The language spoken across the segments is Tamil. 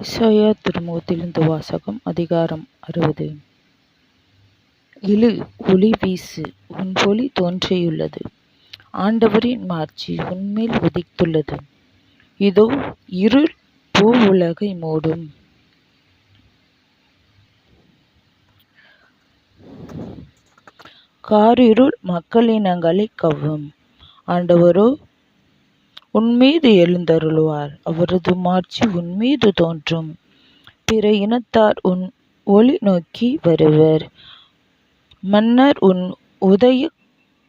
எசாயா திருமுகத்திலிருந்து வாசகம். அதிகாரம் 60. எழு, ஒளி வீசு, உன் ஒளி தோன்றியுள்ளது. ஆண்டவரின் மாட்சி உன்மேல் உதித்துள்ளது. இதோ, இருள் பூவுலகை மூடும். காரிருள் மக்களினங்களைக் கவ்வும். ஆண்டவரோ உன்மீது எழுந்தருளுவார். அவரது மாட்சி உன்மீது தோன்றும். பிற இனத்தார் உன் ஒளி நோக்கி வருவர். மன்னர் உன் உதய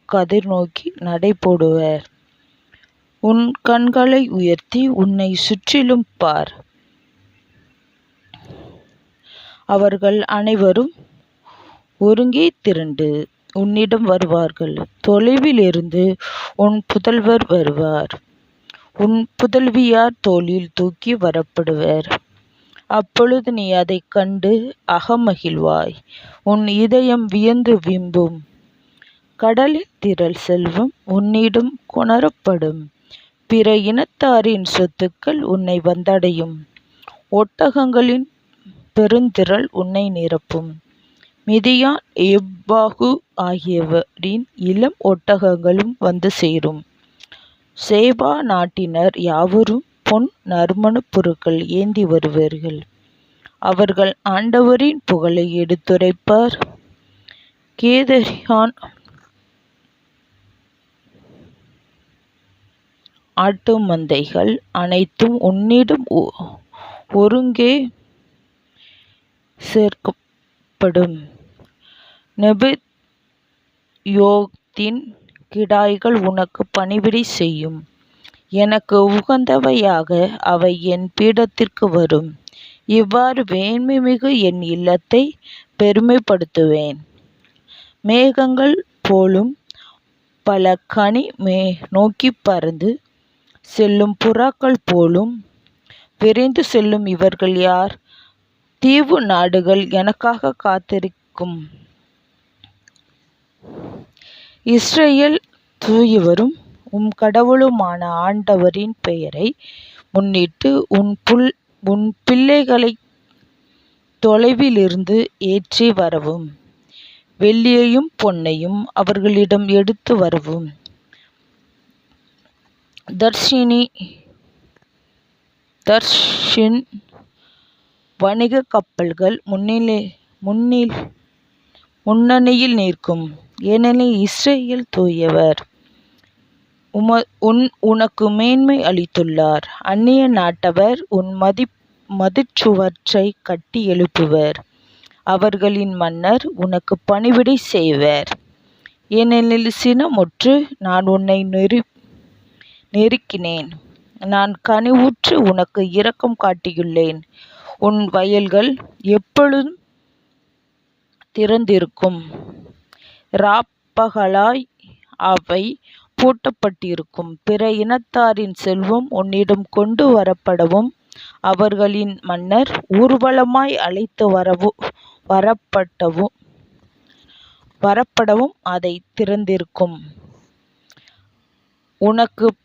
கதிர் நோக்கி நடை போடுவர். உன் கண்களை உயர்த்தி உன்னை சுற்றிலும் பார். அவர்கள் அனைவரும் ஒருங்கே திரண்டு உன்னிடம் வருவார்கள். தொலைவில் இருந்து உன் புதல்வர் வருவார். உன் புதல்வியார் தோளில் தூக்கி வரப்படுவர். அப்பொழுது நீ அதைக் கண்டு அகமகிழ்வாய். உன் இதயம் வியந்து விம்பும். கடலின் திரள் செல்வம் உன்னிடம் கொணரப்படும். பிற இனத்தாரின் சொத்துக்கள் உன்னை வந்தடையும். ஒட்டகங்களின் பெருந்திரள் உன்னை நிரப்பும். மிதியான், எப்பாகு ஆகியவரின் இளம் ஒட்டகங்களும் வந்து சேரும். சேபா நாட்டினர் யாவரும் பொன் நறுமணப் பொருட்கள் ஏந்தி வருவார்கள். அவர்கள் ஆண்டவரின் புகழை எடுத்துரைப்பார். கேதரியான் ஆட்டு மந்தைகள் அனைத்தும் உன்னிடம் ஒருங்கே சேர்க்கப்படும். நெபத்யோத்தின் கிடாய்கள் உனக்கு பணிவிடை செய்யும். எனக்கு உகந்தவையாக அவை என் பீடத்திற்கு வரும். இவ்வாறு மேன்மைமிகு என் இல்லத்தை பெருமைப்படுத்துவேன். மேகங்கள் போலும் பல கனி நோக்கிப் பறந்து செல்லும் புறாக்கள் போலும் விரைந்து செல்லும் இவர்கள் யார்? தீவு நாடுகள் எனக்காக காத்திருக்கும். இஸ்ரேல் தூயவரும் உம் கடவுளுமான ஆண்டவரின் பெயரை முன்னிட்டு உன் பிள்ளைகளை தொலைவிலிருந்து ஏற்றி வரவும். வெள்ளியையும் பொன்னையும் அவர்களிடம் எடுத்து வரவும். தர்ஷின் வணிக கப்பல்கள் முன்னணியில் நிற்கும். ஏனெனில் இஸ்ரேல் தூயவர் உனக்கு மேன்மை அளித்துள்ளார். அந்நிய நாட்டவர் உன் மதிற்சுவற்றை கட்டி எழுப்புவர். அவர்களின் மன்னர் உனக்கு பணிவிடை செய்வர். ஏனெனில் சினமுற்று நான் உன்னை நெருக்கினேன். நான் கனிவுற்று உனக்கு இரக்கம் காட்டியுள்ளேன். உன் வயல்கள் எப்பொழுதும் திறந்திருக்கும். இராப்பகலாய் அவை பூட்டப்பட்டிருக்கும். பிற இனத்தாரின் செல்வம் உன்னிடம் கொண்டு வரப்படவும் அவர்களின் மன்னர் ஊர்வலமாய் அழைத்து வரப்படவும் அதை திறந்திருக்கும். உனக்கு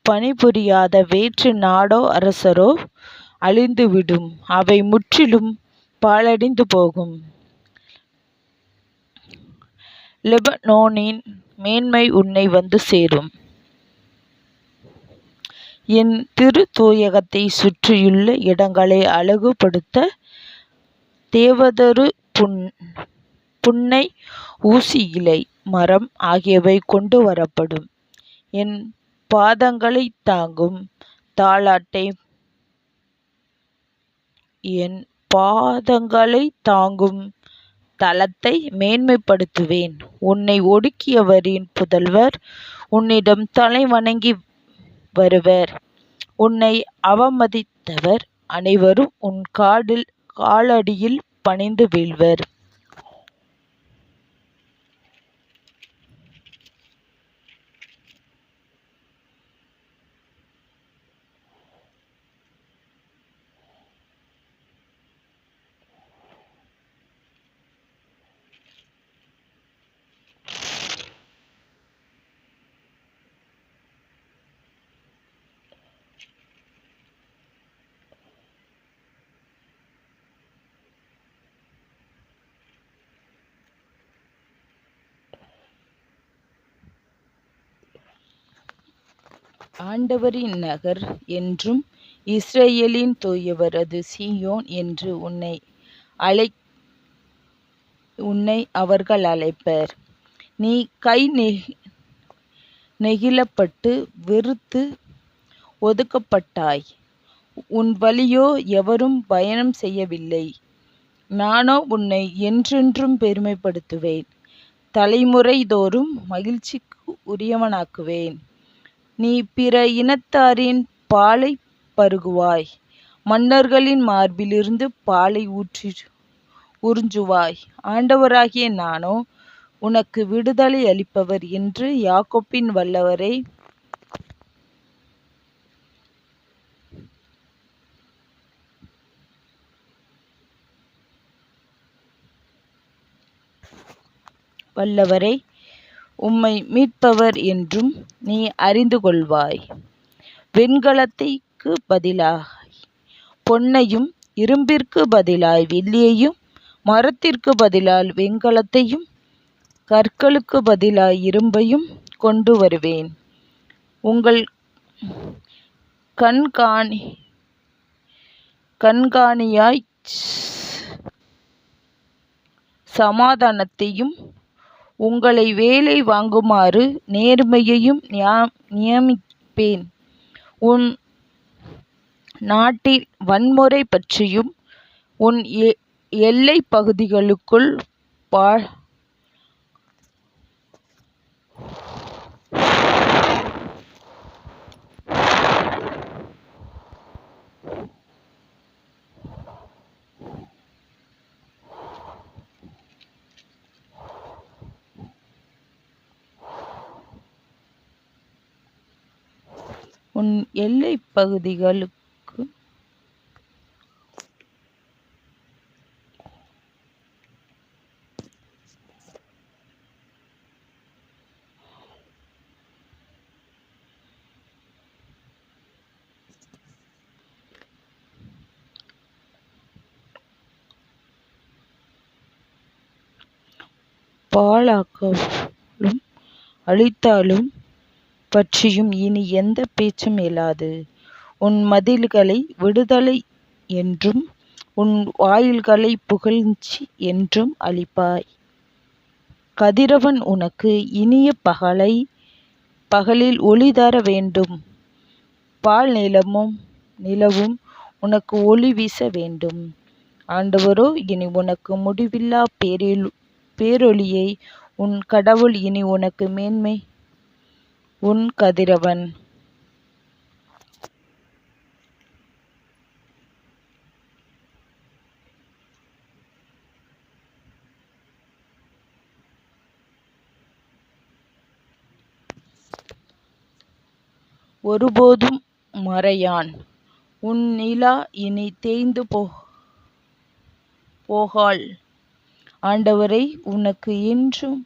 பணிபுரியாத வேற்று நாடோ அரசரோ அழிந்துவிடும். அவை முற்றிலும் பாழடைந்து போகும். லெபனோனின் மேன்மை உன்னை வந்து சேரும். என் திரு தூயகத்தை சுற்றியுள்ள இடங்களை அழகுபடுத்த தேவதரு, புன்னை, ஊசி இலை மரம் ஆகியவை கொண்டு வரப்படும். என் பாதங்களை தாங்கும் தலத்தை மேன்மைப்படுத்துவேன். உன்னை ஒடுக்கியவரின் புதல்வர் உன்னிடம் தலை வணங்கி வருவர். உன்னை அவமதித்தவர் அனைவரும் உன் காலடியில் பணிந்து வீழ்வர். ஆண்டவரின் நகர் என்றும் இஸ்ரேலின் தூயவர் அது சீயோன் என்று உன்னை அவர்கள் அழைப்பர். நீ கை நெகிழப்பட்டு வெறுத்து ஒதுக்கப்பட்டாய். உன் வழியோ எவரும் பயணம் செய்யவில்லை. நானோ உன்னை என்றென்றும் பெருமைப்படுத்துவேன். தலைமுறை தோறும் மகிழ்ச்சிக்கு உரியவனாக்குவேன். நீ பிற இனத்தாரின் பாலை பருகுவாய். மன்னர்களின் மார்பிலிருந்து பாலை உறிஞ்சுவாய். ஆண்டவராகிய நானோ உனக்கு விடுதலை அளிப்பவர் என்று யாக்கோப்பின் வல்லவரை உம்மை மீட்பவர் என்றும் நீ அறிந்து கொள்வாய். வெண்கலத்திற்கு பதிலாய் பொன்னையும், இரும்பிற்கு பதிலாய் வெள்ளியையும், மரத்திற்கு பதிலாய் வெண்கலத்தையும், கற்களுக்கு பதிலாய் இரும்பையும் கொண்டு வருவேன். உங்கள் கண்காணியாய் சமாதானத்தையும், உங்களை வேலை வாங்குமாறு நேர்மையையும் நியமிப்பேன். உன் நாட்டில் வன்முறை பற்றியும் உன் எல்லை பகுதிகளுக்குள் பாழாக்கவும் அழித்தாலும் பற்றியும் இனி எந்த பேச்சும் எழாது. உன் மதில்களை விடுதலை என்றும் உன் வாயில்களை புகழ்ச்சி என்றும் அளிப்பாய். கதிரவன் உனக்கு இனிய பகலில் ஒளி தர வேண்டும். பால் நிலவும் உனக்கு ஒளி வீச வேண்டும். ஆண்டவரோ இனி உனக்கு முடிவில்லா பேரொளியை, உன் கடவுள் இனி உனக்கு மேன்மை, உன் கதிரவன். ஒருபோதும் மறையான். உன் நிலா இனி தேய்ந்து போகாள். ஆண்டவரை உனக்கு என்றும்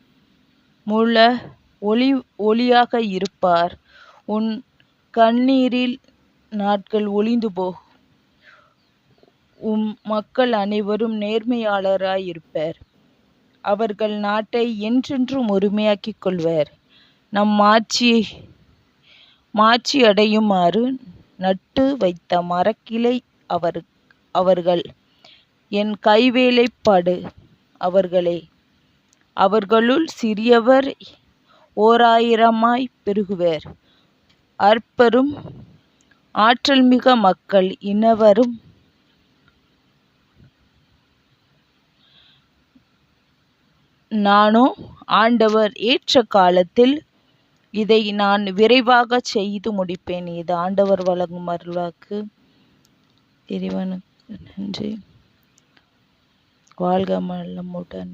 முழ ஒளியாக இருப்பார். உன் கண்ணீரில் நாட்கள் ஒளிந்து போகும். மக்கள் அனைவரும் நேர்மையாளராயிருப்பர். அவர்கள் நாட்டை என்றென்றும் உரிமையாக்கிக் கொள்வர். நம் மாட்சி அடையுமாறு நட்டு வைத்த மரக்கிளை அவர்கள். என் கைவேலைப்பாடு அவர்களே. அவர்களுள் சிறியவர் 1000 பெருகுவர். அற்பரும் ஆற்றல்மிக மக்கள் இனவரும் நானோ ஆண்டவர் ஏற்ற காலத்தில் இதை நான் விரைவாக செய்து முடிப்பேன். இது ஆண்டவர் வழங்கும் அருள்வாக்கு. இறைவனுக்கு நன்றி. வாழ்க வளமுடன்.